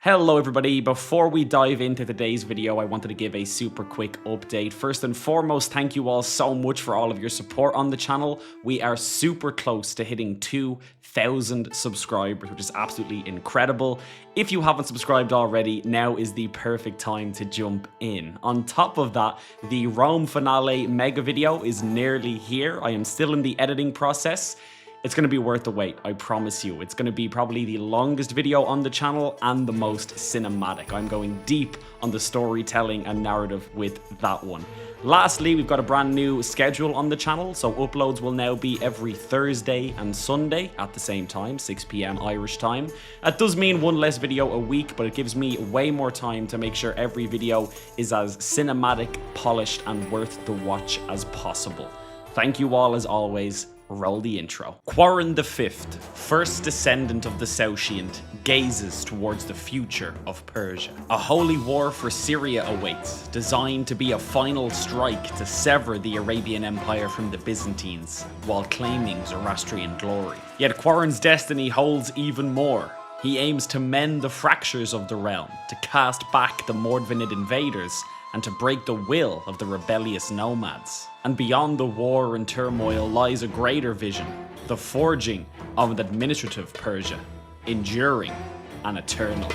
Hello everybody, before we dive into today's video, I wanted to give a super quick update. First and foremost, thank you all so much for all of your support on the channel. We are super close to hitting 2,000 subscribers, which is absolutely incredible. If you haven't subscribed already, now is the perfect time to jump in. On top of that, the Rome finale mega video is nearly here. I am still in the editing process. It's going to be worth the wait, I promise you. It's going to be probably the longest video on the channel and the most cinematic. I'm going deep on the storytelling and narrative with that one. Lastly, we've got a brand new schedule on the channel, so uploads will now be every Thursday and Sunday at the same time, 6 PM Irish time. That does mean one less video a week, but it gives me way more time to make sure every video is as cinematic, polished, and worth the watch as possible. Thank you all as always. Roll the intro. Qarin the Fifth, first descendant of the Saoshyant, gazes towards the future of Persia. A holy war for Syria awaits, designed to be a final strike to sever the Arabian Empire from the Byzantines, while claiming Zoroastrian glory. Yet Qarin's destiny holds even more. He aims to mend the fractures of the realm, to cast back the Mordvinid invaders, and to break the will of the rebellious nomads. And beyond the war and turmoil lies a greater vision, the forging of an administrative Persia, enduring and eternal.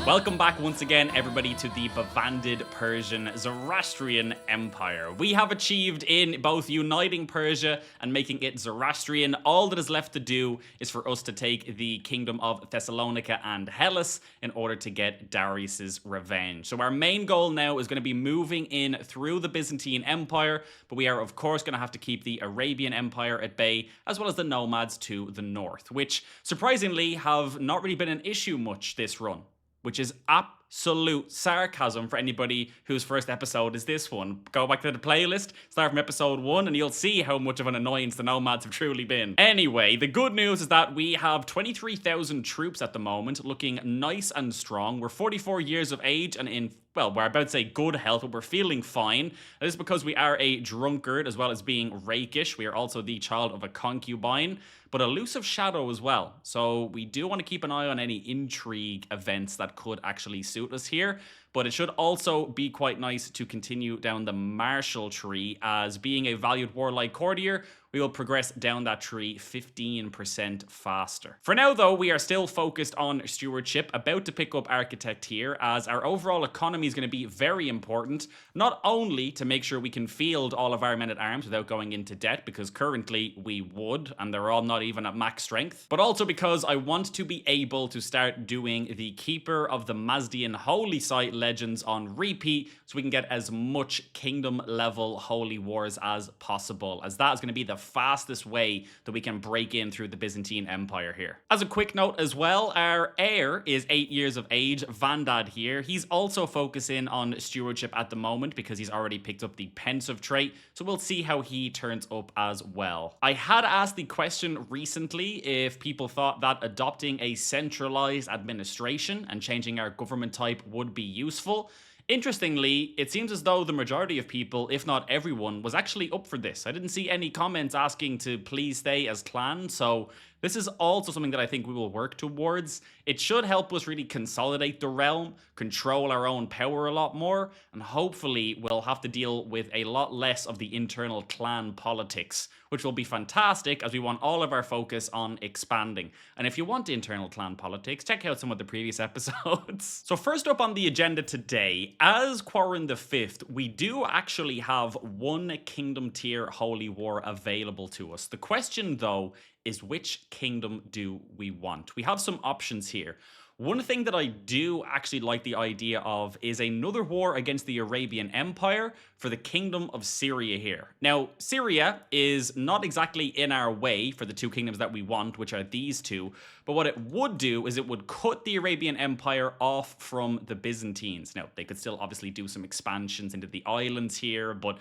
Welcome back once again, everybody, to the bevanded Persian Zoroastrian Empire. We have achieved in both uniting Persia and making it Zoroastrian. All that is left to do is for us to take the kingdom of Thessalonica and Hellas in order to get Darius's revenge. So our main goal now is going to be moving in through the Byzantine Empire, but we are of course going to have to keep the Arabian Empire at bay, as well as the nomads to the north, which surprisingly have not really been an issue much this run, which is absolute sarcasm for anybody whose first episode is this one. Go back to the playlist, start from episode 1, and you'll see how much of an annoyance the nomads have truly been. Anyway, the good news is that we have 23,000 troops at the moment, looking nice and strong. We're 44 years of age and in, well, we're about to say good health, but we're feeling fine. That is because we are a drunkard as well as being rakish. We are also the child of a concubine, but elusive shadow as well. So we do want to keep an eye on any intrigue events that could actually suit us here. But it should also be quite nice to continue down the martial tree, as being a valued warlike courtier, we will progress down that tree 15% faster. For now though, we are still focused on stewardship, about to pick up architect here, as our overall economy is going to be very important, not only to make sure we can field all of our men at arms without going into debt, because currently we would, and they're all not even at max strength, but also because I want to be able to start doing the Keeper of the Mazdian Holy Site legends on repeat, so we can get as much kingdom level holy wars as possible, as that is going to be the fastest way that we can break in through the Byzantine Empire here. As a quick note as well, our heir is 8 years of age, Vandad here. He's also focusing on stewardship at the moment because he's already picked up the pensive trait, so we'll see how he turns up as well. I had asked the question recently if people thought that adopting a centralized administration and changing our government type would be useful. Interestingly, it seems as though the majority of people, if not everyone, was actually up for this. I didn't see any comments asking to please stay as clan, so this is also something that I think we will work towards. It should help us really consolidate the realm, control our own power a lot more, and hopefully we'll have to deal with a lot less of the internal clan politics, which will be fantastic as we want all of our focus on expanding. And if you want internal clan politics, check out some of the previous episodes. So first up on the agenda today, as Qarin the Fifth, we do actually have one kingdom tier holy war available to us. The question though is, which kingdom do we want? We have some options here. One thing that I do actually like the idea of is another war against the Arabian Empire for the kingdom of Syria here. Now, Syria is not exactly in our way for the two kingdoms that we want, which are these two, but what it would do is it would cut the Arabian Empire off from the Byzantines. Now, they could still obviously do some expansions into the islands here, but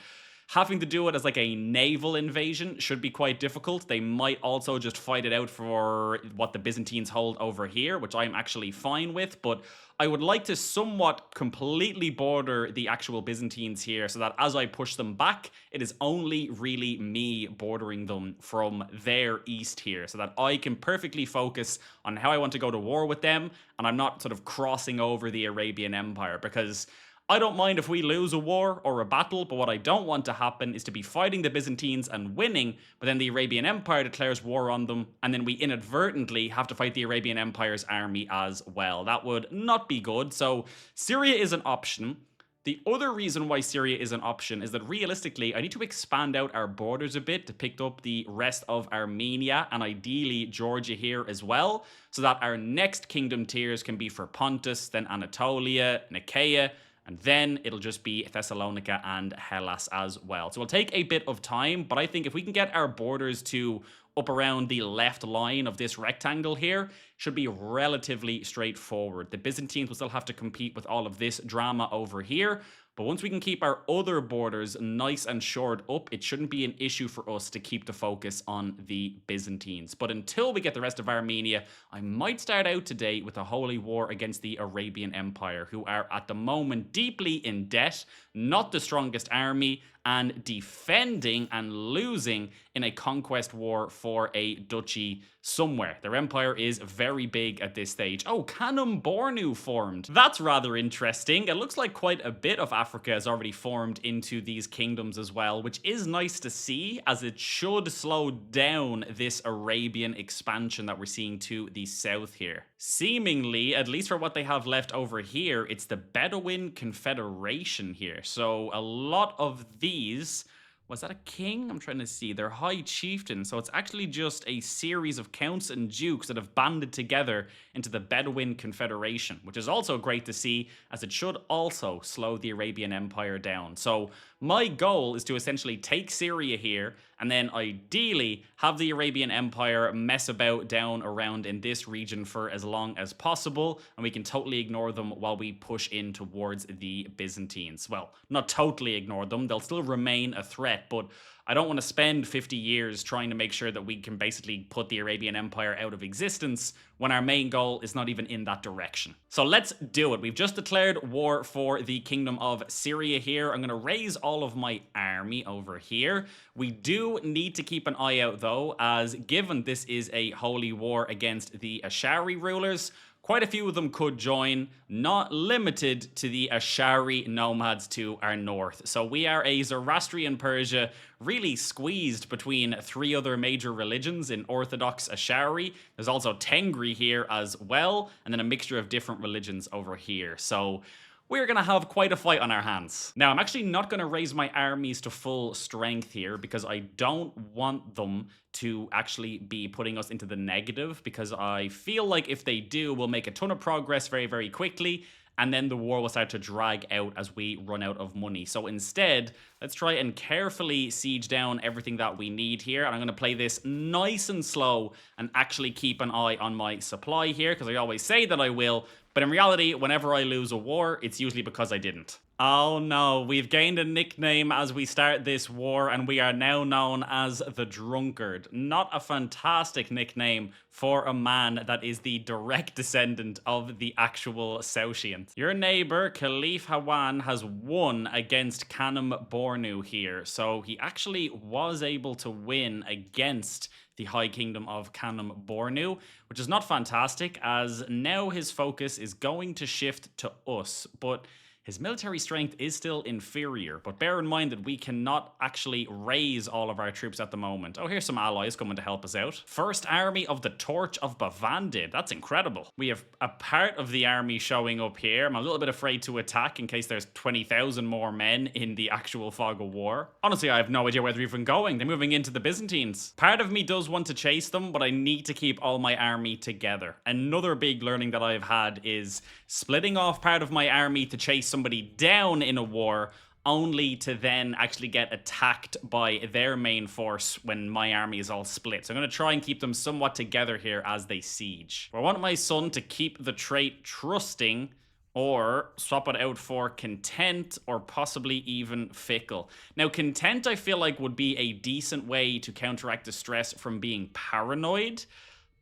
Having to do it as like a naval invasion should be quite difficult. They might also just fight it out for what the Byzantines hold over here, which I'm actually fine with, but I would like to somewhat completely border the actual Byzantines here so that as I push them back, it is only really me bordering them from their east here so that I can perfectly focus on how I want to go to war with them and I'm not sort of crossing over the Arabian Empire, because I don't mind if we lose a war or a battle, but what I don't want to happen is to be fighting the Byzantines and winning, but then the Arabian Empire declares war on them, and then we inadvertently have to fight the Arabian Empire's army as well. That would not be good. So Syria is an option. The other reason why Syria is an option is that realistically, I need to expand out our borders a bit to pick up the rest of Armenia and ideally Georgia here as well, so that our next kingdom tiers can be for Pontus, then Anatolia, Nicaea, and then it'll just be Thessalonica and Hellas as well. So it'll take a bit of time, but I think if we can get our borders to up around the left line of this rectangle here, should be relatively straightforward. The Byzantines will still have to compete with all of this drama over here, but once we can keep our other borders nice and shored up, it shouldn't be an issue for us to keep the focus on the Byzantines. But until we get the rest of Armenia, I might start out today with a holy war against the Arabian Empire, who are at the moment deeply in debt, not the strongest army, and defending and losing in a conquest war for a duchy somewhere. Their empire is very big at this stage. Oh, Kanem Bornu formed. That's rather interesting. It looks like quite a bit of Africa has already formed into these kingdoms as well, which is nice to see, as it should slow down this Arabian expansion that we're seeing to the south here. Seemingly, at least for what they have left over here, it's the Bedouin Confederation here. So a lot of these... Was that a king? I'm trying to see. They're high chieftains, so it's actually just a series of counts and dukes that have banded together into the Bedouin Confederation, which is also great to see, as it should also slow the Arabian Empire down. So my goal is to essentially take Syria here, and then ideally have the Arabian Empire mess about down around in this region for as long as possible, and we can totally ignore them while we push in towards the Byzantines. Well, not totally ignore them, they'll still remain a threat, but I don't want to spend 50 years trying to make sure that we can basically put the Arabian Empire out of existence when our main goal is not even in that direction. So let's do it. We've just declared war for the Kingdom of Syria here. I'm going to raise all of my army over here. We do need to keep an eye out though, as given this is a holy war against the Ashari rulers, quite a few of them could join, not limited to the Ashari nomads to our north. So we are a Zoroastrian Persia, really squeezed between three other major religions in Orthodox Ashari. There's also Tengri here as well, and then a mixture of different religions over here. So we're going to have quite a fight on our hands. Now, I'm actually not going to raise my armies to full strength here because I don't want them to actually be putting us into the negative, because I feel like if they do, we'll make a ton of progress very, very quickly, and then the war will start to drag out as we run out of money. So instead, let's try and carefully siege down everything that we need here. And I'm going to play this nice and slow and actually keep an eye on my supply here, because I always say that I will. But in reality, whenever I lose a war, it's usually because I didn't. Oh no, we've gained a nickname as we start this war, and we are now known as the Drunkard. Not a fantastic nickname for a man that is the direct descendant of the actual Saoshyant. Your neighbor, Caliph Hawan, has won against Kanem Bornu here, so he actually was able to win against the High Kingdom of Kanem Bornu, which is not fantastic, as now his focus is going to shift to us, but his military strength is still inferior, but bear in mind that we cannot actually raise all of our troops at the moment. Oh, here's some allies coming to help us out. First Army of the Torch of Bavandid. That's incredible. We have a part of the army showing up here. I'm a little bit afraid to attack in case there's 20,000 more men in the actual fog of war. Honestly, I have no idea where they're even going. They're moving into the Byzantines. Part of me does want to chase them, but I need to keep all my army together. Another big learning that I've had is splitting off part of my army to chase somebody down in a war, only to then actually get attacked by their main force when my army is all split. So I'm going to try and keep them somewhat together here as they siege. I want my son to keep the trait trusting, Or swap it out for content or possibly even fickle. Now, content I feel like would be a decent way to counteract the stress from being paranoid,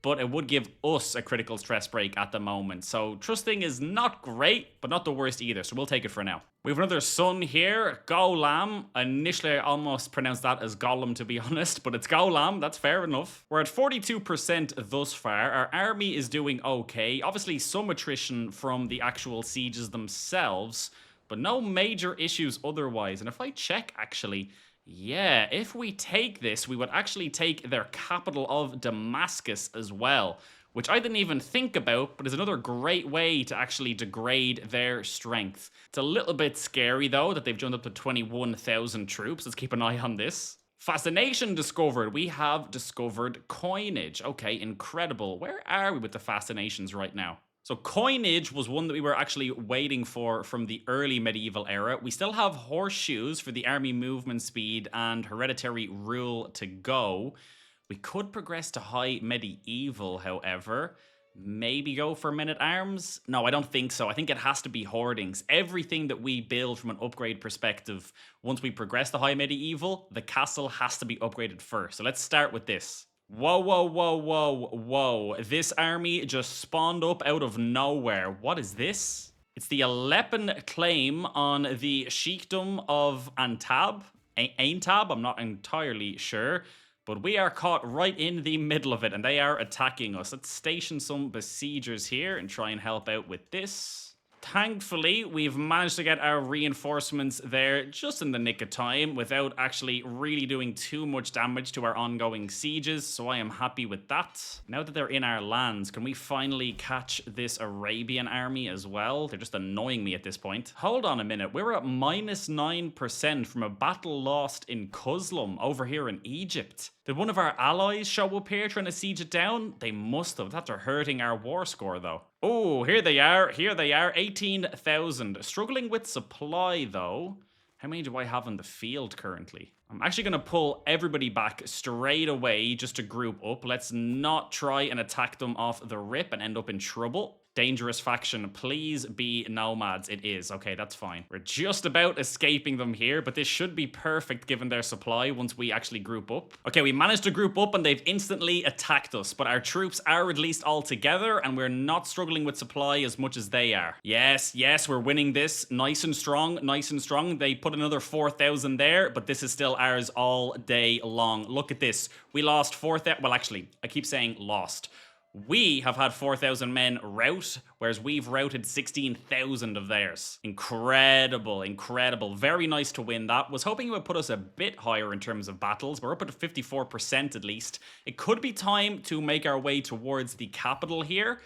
but it would give us a critical stress break at the moment. So trusting is not great, but not the worst either, so we'll take it for now. We have another son here, Golam. Initially, I almost pronounced that as Gollum, to be honest, but it's Golam, that's fair enough. We're at 42% thus far. Our army is doing okay. Obviously, some attrition from the actual sieges themselves, but no major issues otherwise. And if I check, actually, yeah, if we take this, we would actually take their capital of Damascus as well, which I didn't even think about, but is another great way to actually degrade their strength. It's a little bit scary, though, that they've jumped up to 21,000 troops. Let's keep an eye on this. Fascination discovered. We have discovered coinage. Okay, incredible. Where are we with the fascinations right now? So coinage was one that we were actually waiting for from the early medieval era. We still have horseshoes for the army movement speed and hereditary rule to go. We could progress to high medieval, however. Maybe go for men-at-arms? No, I don't think so. I think it has to be hoardings. Everything that we build from an upgrade perspective, once we progress to high medieval, the castle has to be upgraded first. So let's start with this. Whoa, whoa, whoa, whoa, whoa. This army just spawned up out of nowhere. What is this? It's the Aleppan claim on the Sheikhdom of Antab. Aintab? I'm not entirely sure. But we are caught right in the middle of it, and they are attacking us. Let's station some besiegers here and try and help out with this. Thankfully, we've managed to get our reinforcements there just in the nick of time without actually really doing too much damage to our ongoing sieges, so I am happy with that. Now that they're in our lands, can we finally catch this Arabian army as well? They're just annoying me at this point. Hold on a minute, we're at minus 9% from a battle lost in Quzlum over here in Egypt. Did one of our allies show up here trying to siege it down? They must have. That's hurting our war score, though. Oh, here they are. Here they are. 18,000. Struggling with supply, though. How many do I have in the field currently? I'm actually going to pull everybody back straight away just to group up. Let's not try and attack them off the rip and end up in trouble. Dangerous faction, please be nomads. It is. Okay, that's fine. We're just about escaping them here, but this should be perfect given their supply once we actually group up. Okay, we managed to group up and they've instantly attacked us, but our troops are at least all together and we're not struggling with supply as much as they are. Yes, yes, we're winning this. Nice and strong, nice and strong. They put another 4,000 there, but this is still ours all day long. Look at this. We lost 4,000. Well, actually, I keep saying lost. We have had 4,000 men rout, whereas we've routed 16,000 of theirs. Incredible, incredible. Very nice to win that. Was hoping it would put us a bit higher in terms of battles. We're up at 54% at least. It could be time to make our way towards the capital here.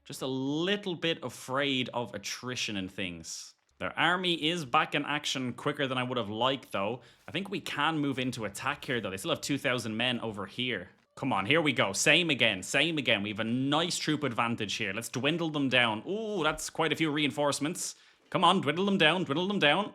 Just a little bit afraid of attrition and things. Their army is back in action quicker than I would have liked, though. I think we can move into attack here, though. They still have 2,000 men over here. Come on, here we go. Same again, same again. We have a nice troop advantage here. Let's dwindle them down. Ooh, that's quite a few reinforcements. Come on, dwindle them down, dwindle them down.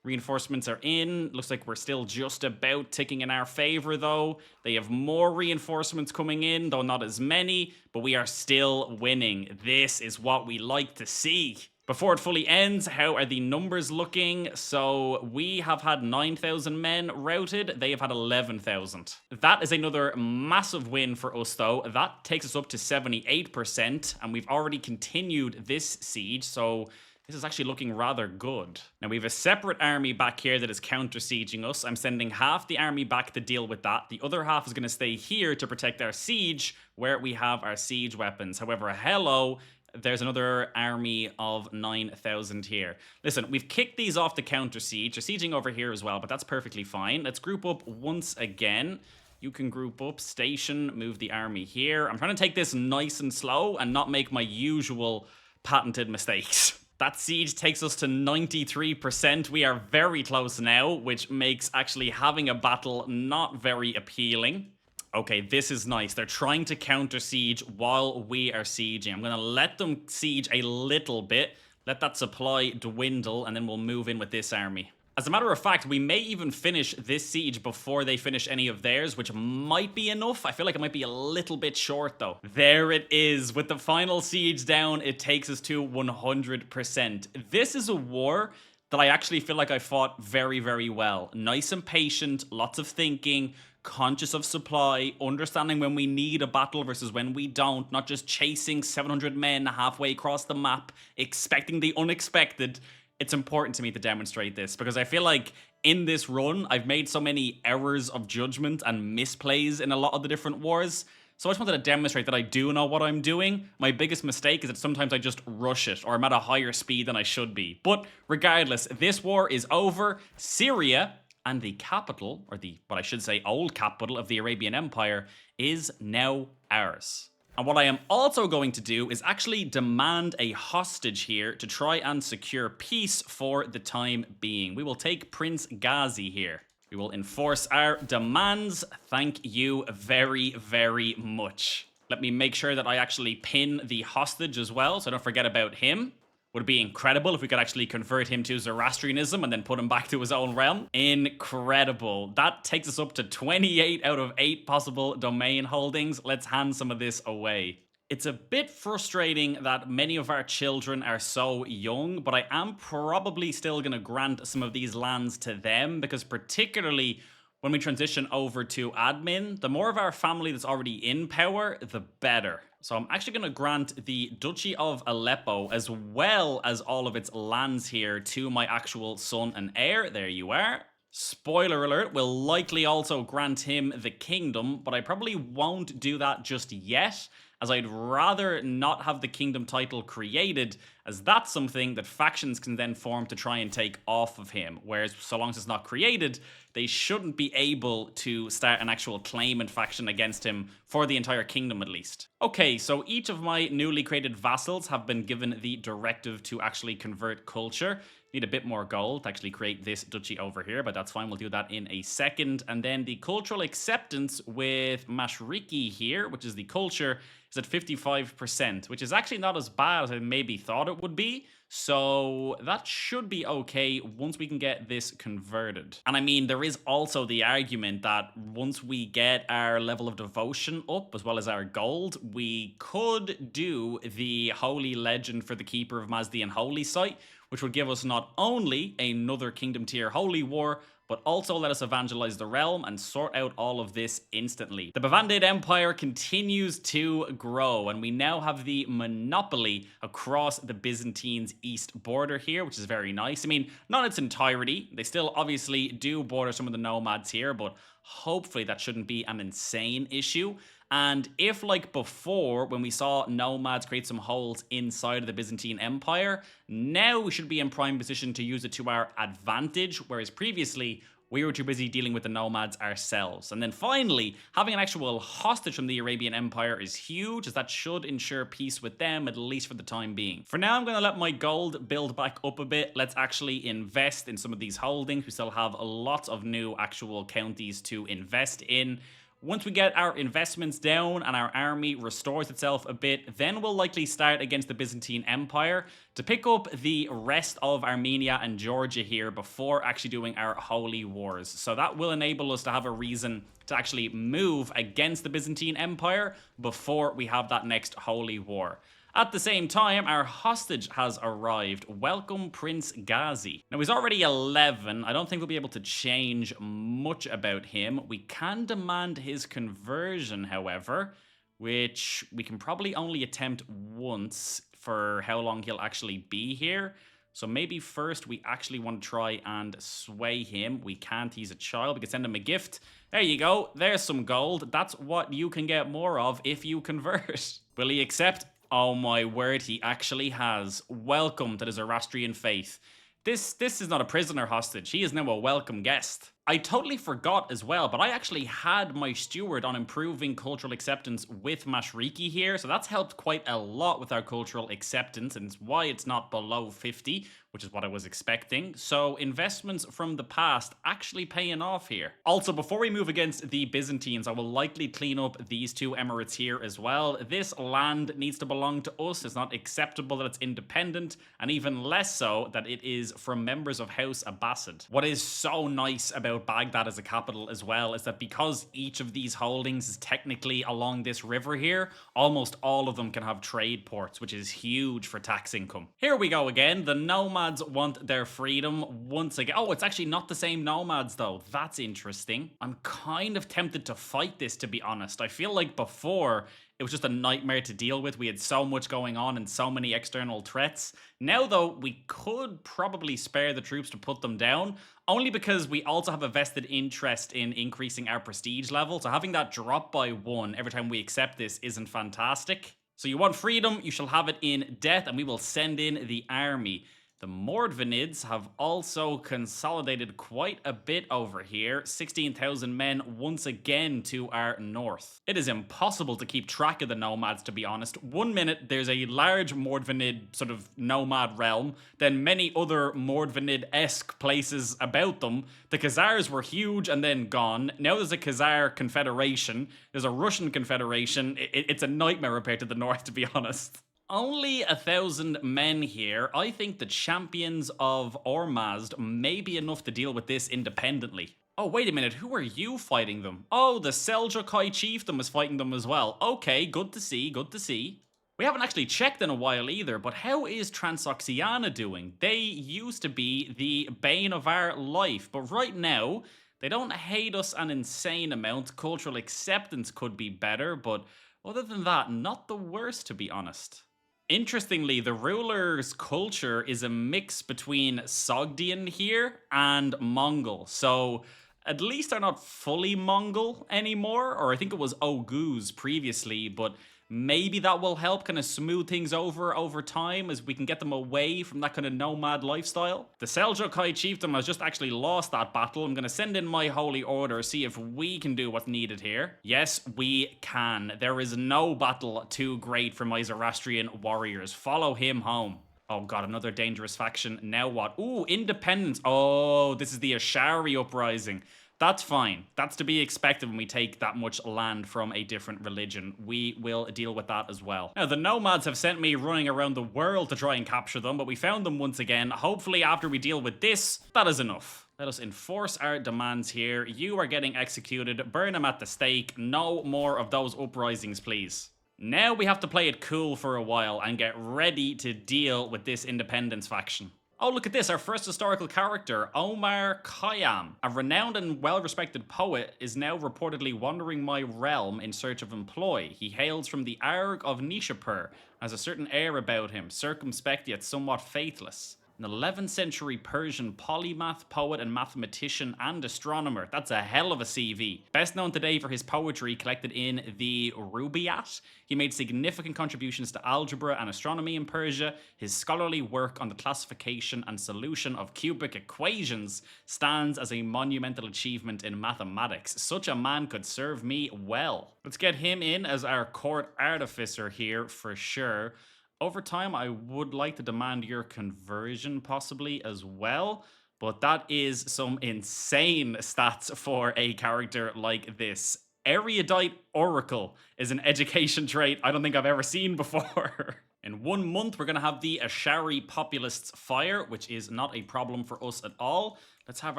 Reinforcements are in. Looks like we're still just about ticking in our favor, though. They have more reinforcements coming in, though not as many, but we are still winning. This is what we like to see. Before it fully ends, how are the numbers looking? So we have had 9,000 men routed. They have had 11,000. That is another massive win for us, though. That takes us up to 78%, and we've already continued this siege, so this is actually looking rather good. Now, we have a separate army back here that is counter-sieging us. I'm sending half the army back to deal with that. The other half is going to stay here to protect our siege, where we have our siege weapons. However, hello, there's another army of 9,000 here. Listen, we've kicked these off the counter siege. They're sieging over here as well, but that's perfectly fine. Let's group up once again. You can group up, station, move the army here. I'm trying to take this nice and slow and not make my usual patented mistakes. That siege takes us to 93%. We are very close now, which makes actually having a battle not very appealing. Okay, this is nice. They're trying to counter siege while we are sieging. I'm going to let them siege a little bit, let that supply dwindle, and then we'll move in with this army. As a matter of fact, we may even finish this siege before they finish any of theirs, which might be enough. I feel like it might be a little bit short though. There it is. With the final siege down, it takes us to 100%. This is a war that I actually feel like I fought very, very well. Nice and patient, lots of thinking, conscious of supply, understanding when we need a battle versus when we don't, not just chasing 700 men halfway across the map, expecting the unexpected. It's important to me to demonstrate this because I feel like in this run, I've made so many errors of judgment and misplays in a lot of the different wars. So I just wanted to demonstrate that I do know what I'm doing. My biggest mistake is that sometimes I just rush it or I'm at a higher speed than I should be. But regardless, this war is over. Syria and the capital, or what I should say, old capital of the Arabian Empire is now ours. And what I am also going to do is actually demand a hostage here to try and secure peace for the time being. We will take Prince Ghazi here. We will enforce our demands. Thank you very, very much. Let me make sure that I actually pin the hostage as well, so I don't forget about him. Would it be incredible if we could actually convert him to Zoroastrianism and then put him back to his own realm? Incredible. That takes us up to 28 out of 8 possible domain holdings. Let's hand some of this away. It's a bit frustrating that many of our children are so young, but I am probably still going to grant some of these lands to them because particularly when we transition over to admin, the more of our family that's already in power, the better. So I'm actually going to grant the Duchy of Aleppo as well as all of its lands here to my actual son and heir. There you are. Spoiler alert, we'll likely also grant him the kingdom, but I probably won't do that just yet, as I'd rather not have the kingdom title created, as that's something that factions can then form to try and take off of him, whereas so long as it's not created, they shouldn't be able to start an actual claimant faction against him for the entire kingdom at least. Okay, so each of my newly created vassals have been given the directive to actually convert culture. Need a bit more gold to actually create this duchy over here, but that's fine. We'll do that in a second. And then the cultural acceptance with Mashriki here, which is the culture, is at 55%, which is actually not as bad as I maybe thought it would be. So that should be okay once we can get this converted. And I mean, there is also the argument that once we get our level of devotion up, as well as our gold, we could do the Holy Legend for the Keeper of Mazdian Holy Site, which would give us not only another Kingdom Tier Holy War, but also let us evangelize the realm and sort out all of this instantly. The Byzantine Empire continues to grow, and we now have the monopoly across the Byzantines' east border here, which is very nice. I mean, not in its entirety. They still obviously do border some of the nomads here, but hopefully that shouldn't be an insane issue. And if, like before, when we saw nomads create some holes inside of the Byzantine Empire, now we should be in prime position to use it to our advantage, whereas previously we were too busy dealing with the nomads ourselves. And then finally, having an actual hostage from the Arabian Empire is huge, as that should ensure peace with them, at least for the time being. For now, I'm going to let my gold build back up a bit. Let's actually invest in some of these holdings. We still have lots of new actual counties to invest in. Once we get our investments down and our army restores itself a bit, then we'll likely start against the Byzantine Empire to pick up the rest of Armenia and Georgia here before actually doing our holy wars. So that will enable us to have a reason to actually move against the Byzantine Empire before we have that next holy war. At the same time, our hostage has arrived. Welcome, Prince Ghazi. Now, he's already 11. I don't think we'll be able to change much about him. We can demand his conversion, however, which we can probably only attempt once for how long he'll actually be here. So maybe first we actually want to try and sway him. We can't. He's a child. We can send him a gift. There you go. There's some gold. That's what you can get more of if you convert. Will he accept? Oh my word, he actually has. Welcome to the Zoroastrian faith. This is not a prisoner hostage. He is now a welcome guest. I totally forgot as well, but I actually had my steward on improving cultural acceptance with Mashriki here, so that's helped quite a lot with our cultural acceptance, and it's why it's not below 50, which is what I was expecting. So investments from the past actually paying off here. Also, before we move against the Byzantines, I will likely clean up these two emirates here as well. This land needs to belong to us. It's not acceptable that it's independent, and even less so that it is from members of House Abbasid. What is so nice about Baghdad as a capital as well is that because each of these holdings is technically along this river here, almost all of them can have trade ports, which is huge for tax income. Here we go again. The nomads want their freedom once again. Oh, it's actually not the same nomads though. That's interesting. I'm kind of tempted to fight this, to be honest. I feel like before it was just a nightmare to deal with. We had so much going on and so many external threats. Now though, we could probably spare the troops to put them down, only because we also have a vested interest in increasing our prestige level. So having that drop by 1 every time we accept this isn't fantastic. So you want freedom, you shall have it in death, and we will send in the army. The Mordvinids have also consolidated quite a bit over here. 16,000 men once again to our north. It is impossible to keep track of the nomads, to be honest. 1 minute there's a large Mordvinid sort of nomad realm, then many other Mordvinid-esque places about them. The Khazars were huge and then gone. Now there's a Khazar confederation. There's a Russian confederation. It's a nightmare up here to the north, to be honest. Only 1,000 men here. I think the champions of Ormazd may be enough to deal with this independently. Oh, wait a minute. Who are you fighting them? Oh, the Seljuk High Chieftain was fighting them as well. Okay, good to see, good to see. We haven't actually checked in a while either, but how is Transoxiana doing? They used to be the bane of our life, but right now, they don't hate us an insane amount. Cultural acceptance could be better, but other than that, not the worst, to be honest. Interestingly, the ruler's culture is a mix between Sogdian here and Mongol. So at least they're not fully Mongol anymore, or I think it was Oghuz previously, but maybe that will help kind of smooth things over time as we can get them away from that kind of nomad lifestyle. The Seljuk High Chieftain has just actually lost that battle. I'm going to send in my Holy Order, see if we can do what's needed here. Yes, we can. There is no battle too great for my Zoroastrian warriors. Follow him home. Oh god, another dangerous faction. Now what? Ooh, independence. Oh, this is the Ashari uprising. That's fine. That's to be expected when we take that much land from a different religion. We will deal with that as well. Now, the nomads have sent me running around the world to try and capture them, but we found them once again. Hopefully, after we deal with this, that is enough. Let us enforce our demands here. You are getting executed. Burn them at the stake. No more of those uprisings, please. Now we have to play it cool for a while and get ready to deal with this independence faction. Oh, look at this, our first historical character, Omar Khayyam. A renowned and well-respected poet is now reportedly wandering my realm in search of employ. He hails from the Arg of Nishapur, has a certain air about him, circumspect yet somewhat faithless. An 11th century Persian polymath, poet and mathematician and astronomer. That's a hell of a CV. Best known today for his poetry collected in the Rubaiyat. He made significant contributions to algebra and astronomy in Persia. His scholarly work on the classification and solution of cubic equations stands as a monumental achievement in mathematics. Such a man could serve me well. Let's get him in as our court artificer here for sure. Over time, I would like to demand your conversion possibly as well, but that is some insane stats for a character like this. Erudite Oracle is an education trait I don't think I've ever seen before. In 1 month, we're going to have the Ashari Populists fire, which is not a problem for us at all. Let's have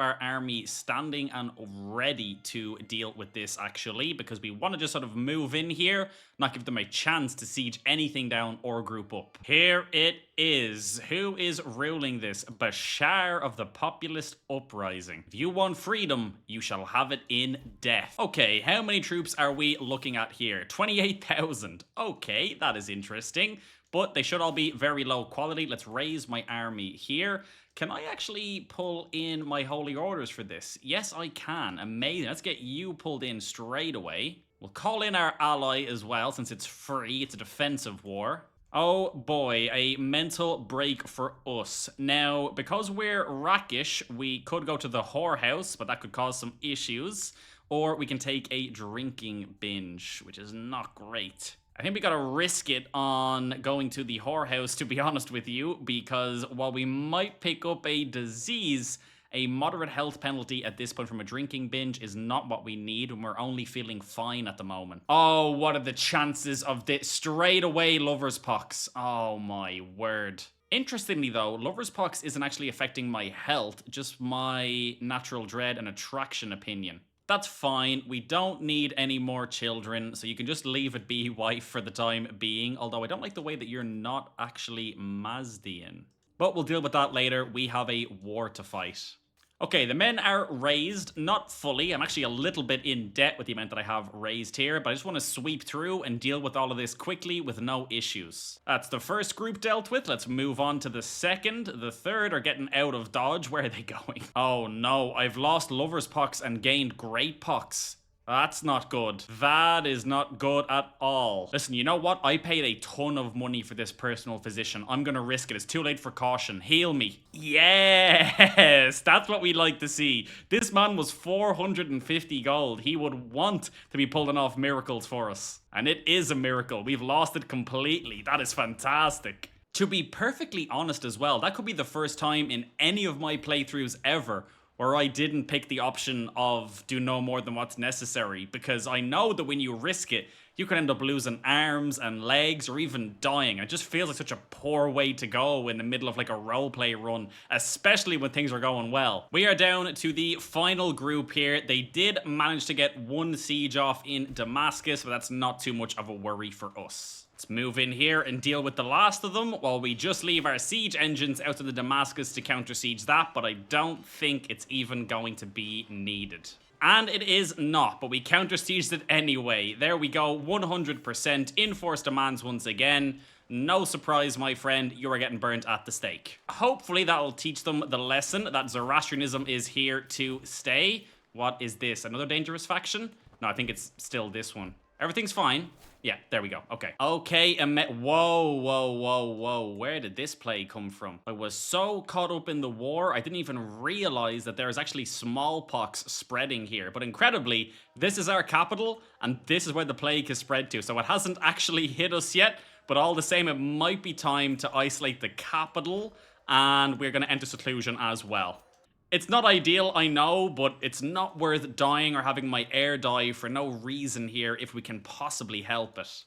our army standing and ready to deal with this, actually, because we want to just sort of move in here, not give them a chance to siege anything down or group up. Here it is. Who is ruling this? Bashar of the Populist Uprising. If you want freedom, you shall have it in death. Okay, how many troops are we looking at here? 28,000. Okay, that is interesting. But they should all be very low quality. Let's raise my army here. Can I actually pull in my holy orders for this? Yes, I can. Amazing. Let's get you pulled in straight away. We'll call in our ally as well, since it's free. It's a defensive war. Oh boy, a mental break for us. Now, because we're rakish, we could go to the whorehouse, but that could cause some issues. Or we can take a drinking binge, which is not great. I think we gotta risk it on going to the whorehouse, to be honest with you, because while we might pick up a disease, a moderate health penalty at this point from a drinking binge is not what we need when we're only feeling fine at the moment. Oh, what are the chances of this? Straight away, lover's pox. Oh my word. Interestingly though, lover's pox isn't actually affecting my health, just my natural dread and attraction opinion. That's fine. We don't need any more children, so you can just leave it be, wife, for the time being. Although I don't like the way that you're not actually Mazdian. But we'll deal with that later. We have a war to fight. Okay, the men are raised, not fully. I'm actually a little bit in debt with the amount that I have raised here, but I just want to sweep through and deal with all of this quickly with no issues. That's the first group dealt with. Let's move on to the second. The third are getting out of Dodge. Where are they going? Oh no, I've lost lover's pox and gained great pox. That's not good. That is not good at all. Listen, you know what? I paid a ton of money for this personal physician. I'm gonna risk it. It's too late for caution. Heal me. Yes! That's what we like to see. This man was 450 gold. He would want to be pulling off miracles for us. And it is a miracle. We've lost it completely. That is fantastic. To be perfectly honest as well, that could be the first time in any of my playthroughs ever where I didn't pick the option of do no more than what's necessary, because I know that when you risk it, you can end up losing arms and legs or even dying. It just feels like such a poor way to go in the middle of like a roleplay run, especially when things are going well. We are down to the final group here. They did manage to get one siege off in Damascus, but that's not too much of a worry for us. Let's move in here and deal with the last of them while we just leave our siege engines out to the Damascus to counter siege that, but I don't think it's even going to be needed. And it is not, but we counter sieged it anyway. There we go, 100% enforced demands once again. No surprise, my friend, you are getting burnt at the stake. Hopefully that'll teach them the lesson that Zoroastrianism is here to stay. What is this? Another dangerous faction? No, I think it's still this one. Everything's fine. Yeah, there we go. Okay. Okay, whoa, whoa, whoa, whoa. Where did this play come from? I was so caught up in the war, I didn't even realize that there is actually smallpox spreading here. But incredibly, this is our capital, and this is where the plague has spread to. So it hasn't actually hit us yet, but all the same, it might be time to isolate the capital, and we're going to enter seclusion as well. It's not ideal, I know, but it's not worth dying or having my heir die for no reason here if we can possibly help it.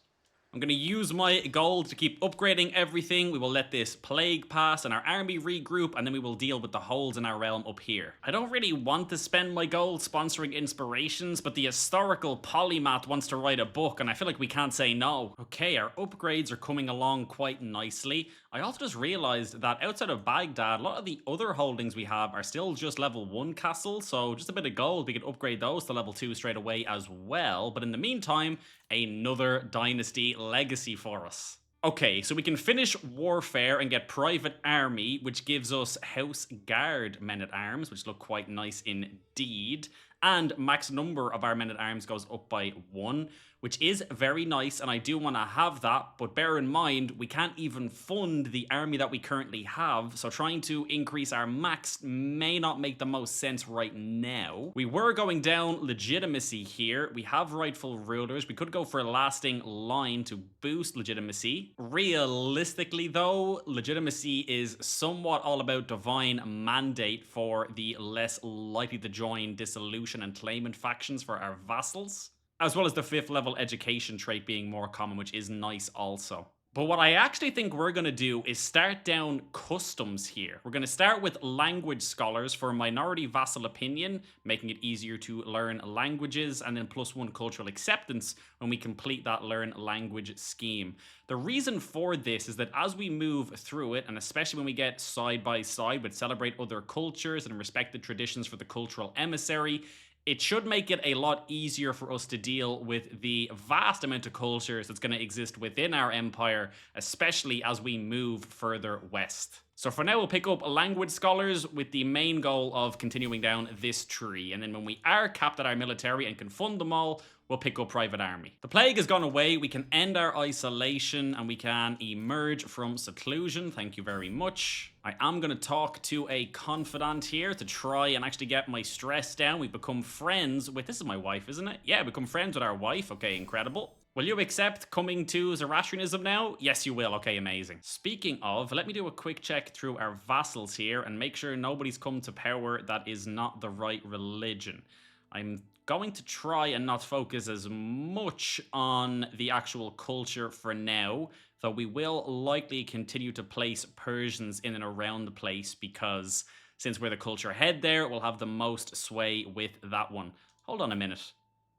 I'm going to use my gold to keep upgrading everything. We will let this plague pass and our army regroup, and then we will deal with the holes in our realm up here. I don't really want to spend my gold sponsoring inspirations, but the historical polymath wants to write a book, and I feel like we can't say no. Okay, our upgrades are coming along quite nicely. I also just realized that outside of Baghdad, a lot of the other holdings we have are still just level 1 castles, so just a bit of gold, we could upgrade those to level 2 straight away as well. But in the meantime, another dynasty legacy for us. Okay, so we can finish warfare and get private army, which gives us house guard men-at-arms, which look quite nice indeed. And max number of our men-at-arms goes up by 1, which is very nice, and I do want to have that, but bear in mind, we can't even fund the army that we currently have, so trying to increase our max may not make the most sense right now. We were going down legitimacy here. We have rightful rulers. We could go for a lasting line to boost legitimacy. Realistically, though, legitimacy is somewhat all about divine mandate for the less likely to join dissolution and claimant factions for our vassals, as well as the 5th level education trait being more common, which is nice also. But what I actually think we're going to do is start down customs here. We're going to start with language scholars for minority vassal opinion, making it easier to learn languages, and then +1 cultural acceptance when we complete that learn language scheme. The reason for this is that as we move through it, and especially when we get side by side with celebrate other cultures and respect the traditions for the cultural emissary, it should make it a lot easier for us to deal with the vast amount of cultures that's going to exist within our empire, especially as we move further west. So for now, we'll pick up language scholars with the main goal of continuing down this tree. And then when we are capped at our military and can fund them all, we'll pick up private army. The plague has gone away. We can end our isolation and we can emerge from seclusion. Thank you very much. I am going to talk to a confidant here to try and actually get my stress down. We've become friends with, this is my wife, isn't it? Yeah, become friends with our wife. Okay, incredible. Will you accept coming to Zoroastrianism now? Yes, you will. Okay, amazing. Speaking of, let me do a quick check through our vassals here and make sure nobody's come to power that is not the right religion. I'm going to try and not focus as much on the actual culture for now, though we will likely continue to place Persians in and around the place because since we're the culture head there, we'll have the most sway with that one. Hold on a minute.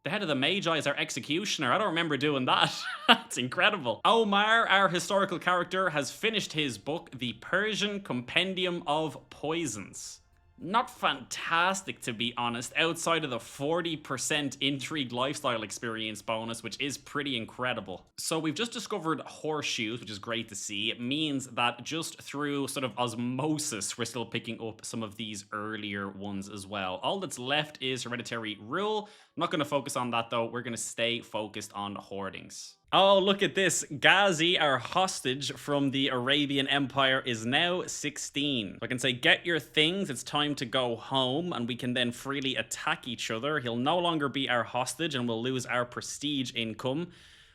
The head of the Magi is our executioner. I don't remember doing that. That's incredible. Omar, our historical character, has finished his book, The Persian Compendium of Poisons. Not fantastic, to be honest, outside of the 40% intrigue lifestyle experience bonus, which is pretty incredible. So we've just discovered horseshoes, which is great to see. It means that just through sort of osmosis, we're still picking up some of these earlier ones as well. All that's left is hereditary rule. I'm not going to focus on that though. We're going to stay focused on hoardings. Oh, look at this. Ghazi, our hostage from the Arabian Empire, is now 16. I can say, get your things, it's time to go home, and we can then freely attack each other. He'll no longer be our hostage, and we'll lose our prestige income.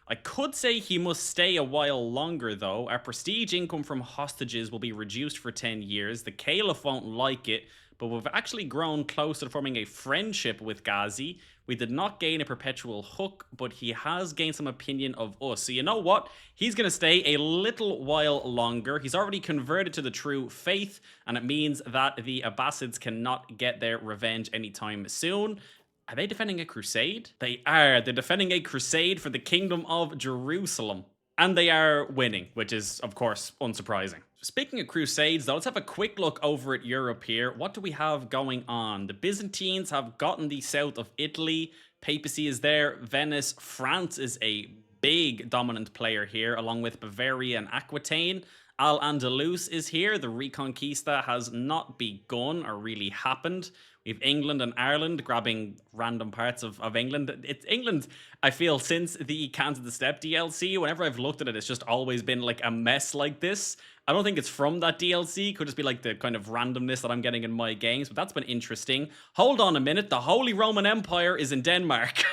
I could say he must stay a while longer, though. Our prestige income from hostages will be reduced for 10 years. The Caliph won't like it, but we've actually grown close to forming a friendship with Ghazi. We did not gain a perpetual hook, but he has gained some opinion of us. So you know what? He's going to stay a little while longer. He's already converted to the true faith, and it means that the Abbasids cannot get their revenge anytime soon. Are they defending a crusade? They are. They're defending a crusade for the Kingdom of Jerusalem. And they are winning, which is, of course, unsurprising. Speaking of crusades, though, let's have a quick look over at Europe here. What do we have going on? The Byzantines have gotten the south of Italy. Papacy is there. Venice. France is a big dominant player here, along with Bavaria and Aquitaine. Al-Andalus is here. The Reconquista has not begun or really happened. We have England and Ireland grabbing random parts of England. It's England, I feel, since the Cans of the Step DLC, whenever I've looked at it, it's just always been like a mess like this. I don't think it's from that DLC. Could just be like the kind of randomness that I'm getting in my games, but that's been interesting. Hold on a minute. The Holy Roman Empire is in Denmark.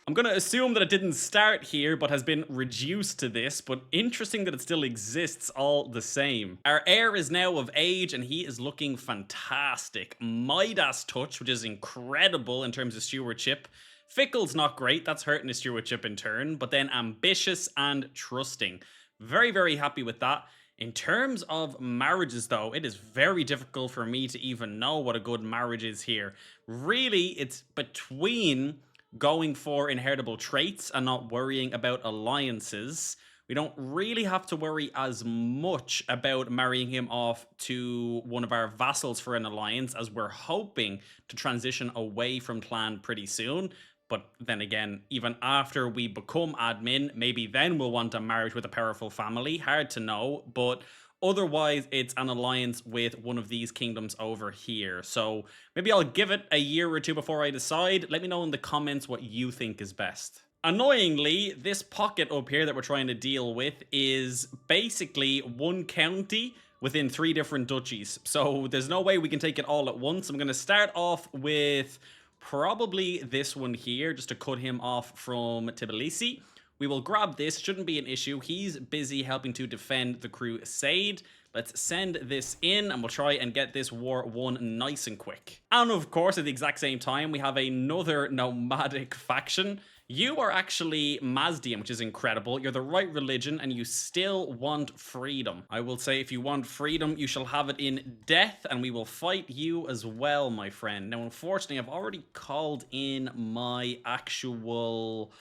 I'm going to assume that it didn't start here, but has been reduced to this, but interesting that it still exists all the same. Our heir is now of age, and he is looking fantastic. Midas touch, which is incredible in terms of stewardship. Fickle's not great, that's hurting his stewardship in turn, but then ambitious and trusting. Very, very happy with that. In terms of marriages, though, it is very difficult for me to even know what a good marriage is here. Really, it's between going for inheritable traits and not worrying about alliances. We don't really have to worry as much about marrying him off to one of our vassals for an alliance, as we're hoping to transition away from clan pretty soon. But then again, even after we become admin, maybe then we'll want a marriage with a powerful family. Hard to know, but otherwise, it's an alliance with one of these kingdoms over here. So maybe I'll give it a year or two before I decide. Let me know in the comments what you think is best. Annoyingly, this pocket up here that we're trying to deal with is basically one county within 3 different duchies. So there's no way we can take it all at once. I'm going to start off with probably this one here, just to cut him off from Tbilisi. We will grab this, shouldn't be an issue. He's busy helping to defend the crusade. Let's send this in and we'll try and get this war won nice and quick. And of course, at the exact same time, we have another nomadic faction. You are actually Mazdian, which is incredible. You're the right religion and you still want freedom. I will say if you want freedom, you shall have it in death and we will fight you as well, my friend. Now, unfortunately, I've already called in my actual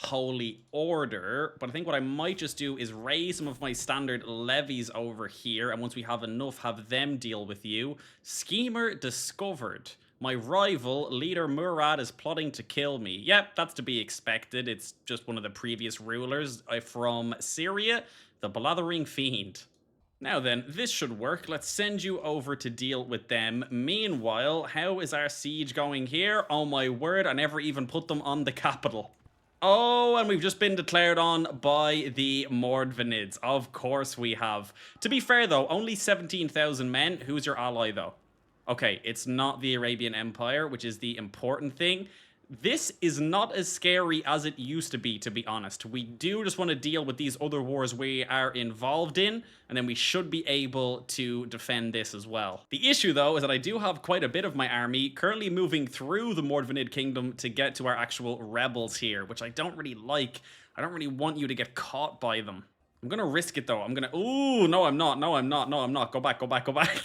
holy order, but I think what I might just do is raise some of my standard levies over here, and once we have enough, have them deal with you. Schemer discovered. My rival, leader Murad, is plotting to kill me. Yep, that's to be expected. It's just one of the previous rulers from Syria, the Blathering Fiend. Now then, this should work. Let's send you over to deal with them. Meanwhile, how is our siege going here? Oh my word, I never even put them on the capital. Oh, and we've just been declared on by the Mordvinids. Of course we have. To be fair, though, only 17,000 men. Who's your ally, though? Okay, it's not the Arabian Empire, which is the important thing. This is not as scary as it used to be honest. We do just want to deal with these other wars we are involved in, and then we should be able to defend this as well. The issue, though, is that I do have quite a bit of my army currently moving through the Mordvinid Kingdom to get to our actual rebels here, which I don't really like. I don't really want you to get caught by them. I'm gonna risk it, though. I'm gonna... Ooh, no, I'm not. No, I'm not. No, I'm not. Go back, go back, go back.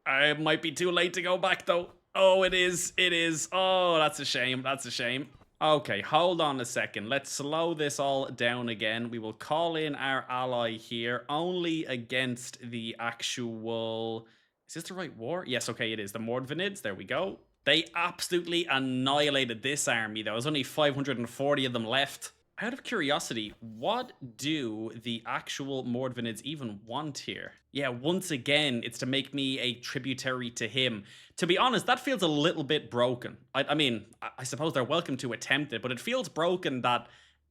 I might be too late to go back, though. Oh, it is. It is. Oh, that's a shame. That's a shame. Okay, hold on a second. Let's slow this all down again. We will call in our ally here only against the actual... Is this the right war? Yes, okay, it is. The Mordvinids. There we go. They absolutely annihilated this army, though. There's only 540 of them left. Out of curiosity, what do the actual Mordvinids even want here? Yeah, once again, it's to make me a tributary to him. To be honest, that feels a little bit broken. I mean, I suppose they're welcome to attempt it, but it feels broken that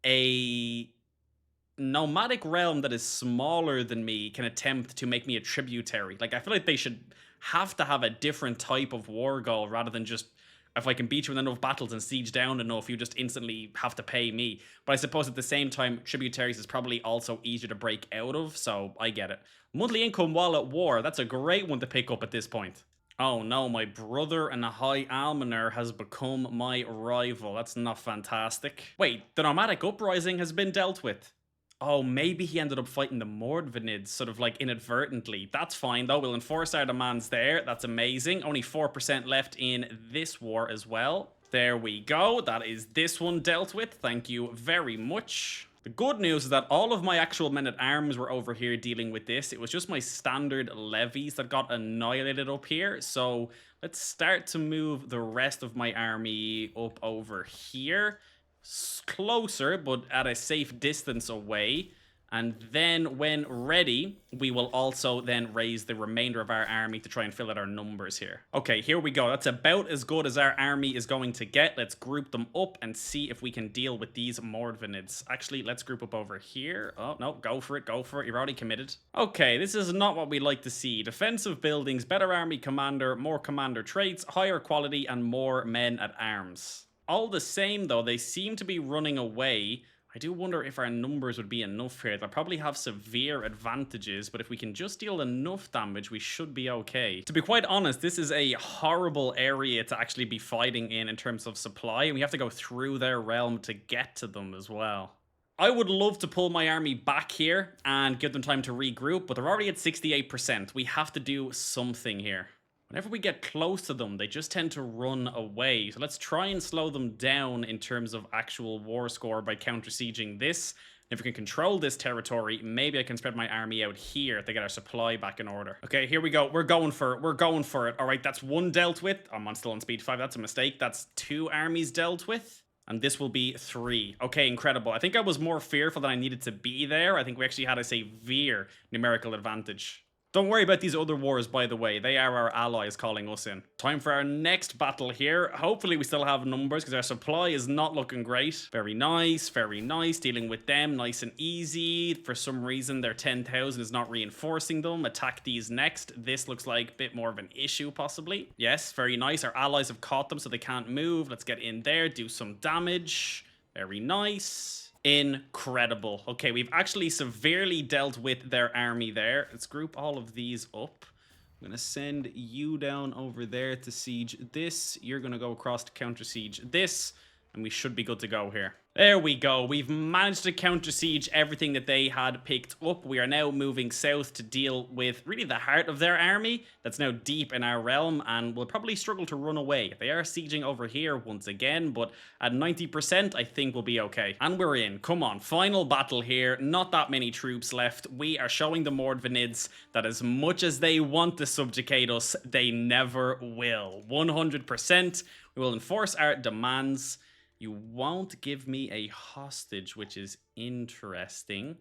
a nomadic realm that is smaller than me can attempt to make me a tributary. Like, I feel like they should have to have a different type of war goal rather than just... If I can beat you in enough battles and siege down enough, you just instantly have to pay me. But I suppose at the same time, tributaries is probably also easier to break out of, so I get it. Monthly income while at war, that's a great one to pick up at this point. Oh no, my brother and the High Almoner has become my rival. That's not fantastic. Wait, the nomadic uprising has been dealt with. Oh, maybe he ended up fighting the Mordvinids, sort of like inadvertently. That's fine, though. We'll enforce our demands there. That's amazing. Only 4% left in this war as well. There we go. That is this one dealt with. Thank you very much. The good news is that all of my actual men-at-arms were over here dealing with this. It was just my standard levies that got annihilated up here. So let's start to move the rest of my army up over here. Closer, but at a safe distance away. And then when ready, we will also then raise the remainder of our army to try and fill out our numbers here. Okay, here we go. That's about as good as our army is going to get. Let's group them up and see if we can deal with these Mordvinids. Actually, let's group up over here. Oh, no, go for it, go for it. You're already committed. Okay, this is not what we like to see. Defensive buildings, better army commander, more commander traits, higher quality, and more men at arms. All the same, though, they seem to be running away. I do wonder if our numbers would be enough here. They'll probably have severe advantages, but if we can just deal enough damage, we should be okay. To be quite honest, this is a horrible area to actually be fighting in terms of supply, and we have to go through their realm to get to them as well. I would love to pull my army back here and give them time to regroup, but they're already at 68%. We have to do something here. Whenever we get close to them, they just tend to run away. So let's try and slow them down in terms of actual war score by counter-sieging this. If we can control this territory, maybe I can spread my army out here to get our supply back in order. Okay, here we go. We're going for it. We're going for it. All right, that's one dealt with. I'm still on speed 5. That's a mistake. That's 2 armies dealt with. And this will be 3. Okay, incredible. I think I was more fearful than I needed to be there. I think we actually had a severe numerical advantage. Don't worry about these other wars, by the way. They are our allies calling us in. Time for our next battle here. Hopefully we still have numbers because our supply is not looking great. Very nice, very nice. Dealing with them nice and easy. For some reason, their 10,000 is not reinforcing them. Attack these next. This looks like a bit more of an issue, possibly. Yes, very nice. Our allies have caught them, so they can't move. Let's get in there, do some damage. Very nice. Incredible. Okay, we've actually severely dealt with their army there. Let's group all of these up. I'm going to send you down over there to siege this. You're going to go across to counter siege this. And we should be good to go here. There we go. We've managed to counter siege everything that they had picked up. We are now moving south to deal with really the heart of their army that's now deep in our realm and will probably struggle to run away. They are sieging over here once again, but at 90%, I think we'll be okay. And we're in. Come on. Final battle here. Not that many troops left. We are showing the Mordvinids that as much as they want to subjugate us, they never will. 100%. We will enforce our demands. You won't give me a hostage, which is interesting.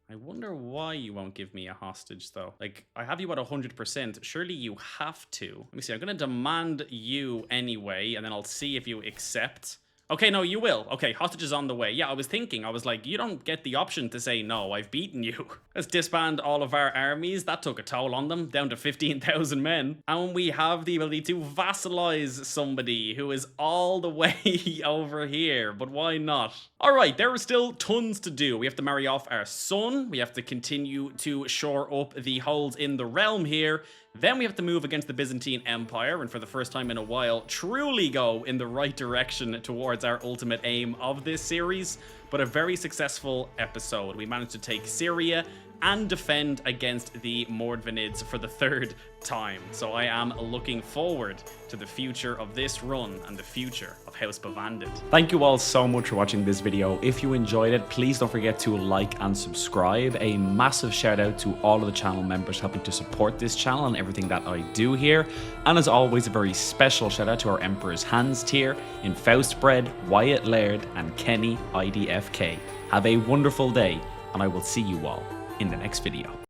I wonder why you won't give me a hostage, though. Like, I have you at 100%. Surely you have to. Let me see. I'm going to demand you anyway, and then I'll see if you accept. Okay, no, you will. Okay, hostages on the way. Yeah, I was thinking, I was like, you don't get the option to say, no, I've beaten you. Let's disband all of our armies. That took a toll on them, down to 15,000 men. And we have the ability to vassalize somebody who is all the way over here, but why not? All right, there are still tons to do. We have to marry off our son. We have to continue to shore up the holes in the realm here. Then we have to move against the Byzantine Empire, and for the first time in a while, truly go in the right direction towards our ultimate aim of this series. But a very successful episode. We managed to take Syria and defend against the Mordvinids for the third time. So I am looking forward to the future of this run and the future of House Bavandid. Thank you all so much for watching this video. If you enjoyed it, please don't forget to like and subscribe. A massive shout out to all of the channel members helping to support this channel and everything that I do here. And as always, a very special shout out to our Emperor's Hands tier in Faustbread, Wyatt Laird and Kenny IDFK. Have a wonderful day, and I will see you all in the next video.